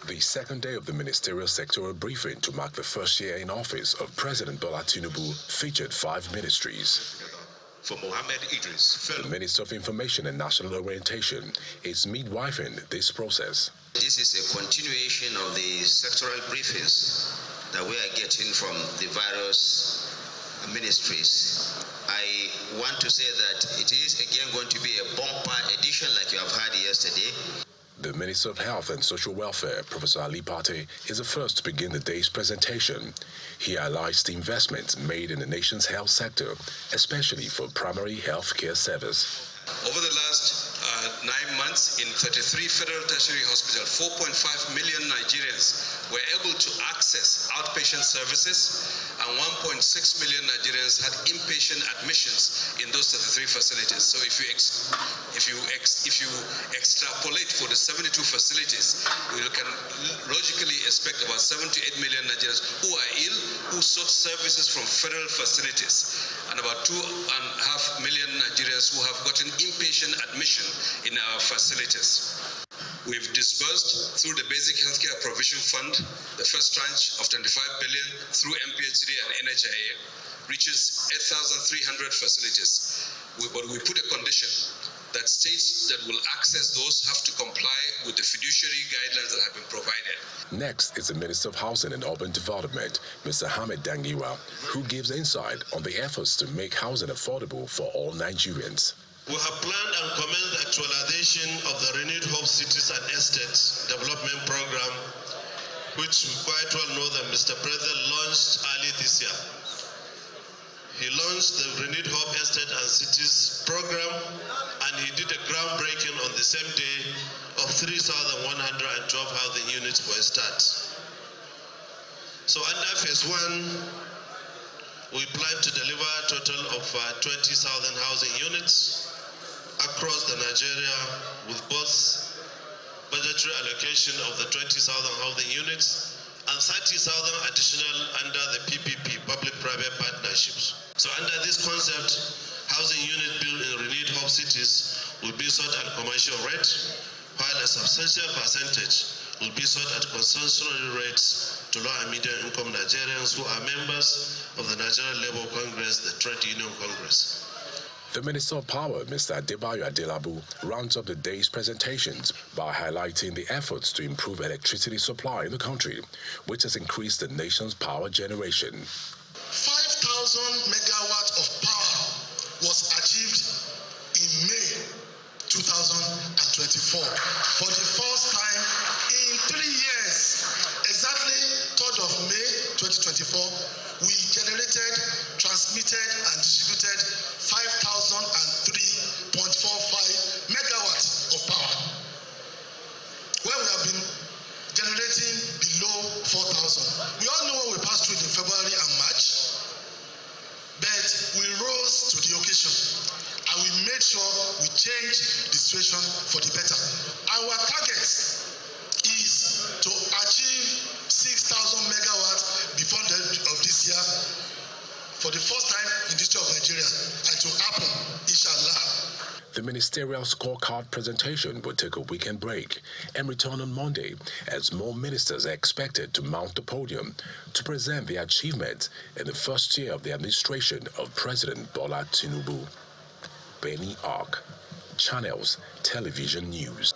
The second day of the ministerial sectoral briefing to mark the first year in office of President Bola Tinubu featured 5 ministries. For Mohammed Idris, The Minister of Information and National Orientation is midwifing this process. this is a continuation of the sectoral briefings that we are getting from the various ministries. I want to say that it is again going to be a bumper edition like you have heard yesterday. The Minister of Health and Social Welfare, Professor Ali Pate, is the first to begin the day's presentation. He highlights the investments made in the nation's health sector, especially for primary health care service. Over the last 9 months, in 33 federal tertiary hospitals, 4.5 million Nigerians were able to access outpatient services, and 1.6 million Nigerians had inpatient admissions in those 33 facilities. So if you extrapolate for the 72 facilities, we can logically expect about 7 to 8 million Nigerians who are ill, who sought services from federal facilities, and about 2.5 million Nigerians who have gotten inpatient admission in our facilities. We've disbursed through the Basic Healthcare Provision Fund the first tranche of 25 billion through MPHD and NHIA, reaches 8,300 facilities. But we put a condition that states that will access those have to comply with the fiduciary guidelines that have been provided. Next is the Minister of Housing and Urban Development, Mr. Hamid Dangiwa, who gives insight on the efforts to make housing affordable for all Nigerians. We have planned and commenced the actualization of the Renewed Hope Cities and Estates Development Program, which we quite well know that Mr. President launched early this year. He launched the Renewed Hope Estate and Cities Program, and he did a groundbreaking on the same day of 3,112 housing units for a start. So under Phase 1, we plan to deliver a total of 20,000 housing units across the Nigeria, with both budgetary allocation of the 20,000 housing units and 30,000 additional under the PPP, public-private partnerships. So under this concept, housing unit built in renewed hope cities will be sought at commercial rate, while a substantial percentage will be sought at concessionary rates to low and medium income Nigerians who are members of the Nigerian Labour Congress, the Trade Union Congress. The Minister of Power, Mr. Adebayo Adelabu, rounds up the day's presentations by highlighting the efforts to improve electricity supply in the country, which has increased the nation's power generation. 5,000 megawatts of power was achieved in May 2024 for the first time in 3 years. Exactly 3rd of May 2024, we generated, transmitted, and distributed 5,003.45 megawatts of power, when we have been generating below 4,000. We all know when we passed through in February and March, but we rose to the occasion and we made sure we changed the situation for the better. Our target is to achieve 6,000 megawatts before the end of this year for the first time in the history of Nigeria, and to happen, inshallah. The ministerial scorecard presentation will take a weekend break and return on Monday, as more ministers are expected to mount the podium to present their achievements in the first year of the administration of President Bola Tinubu. Benny Ark, Channels Television News.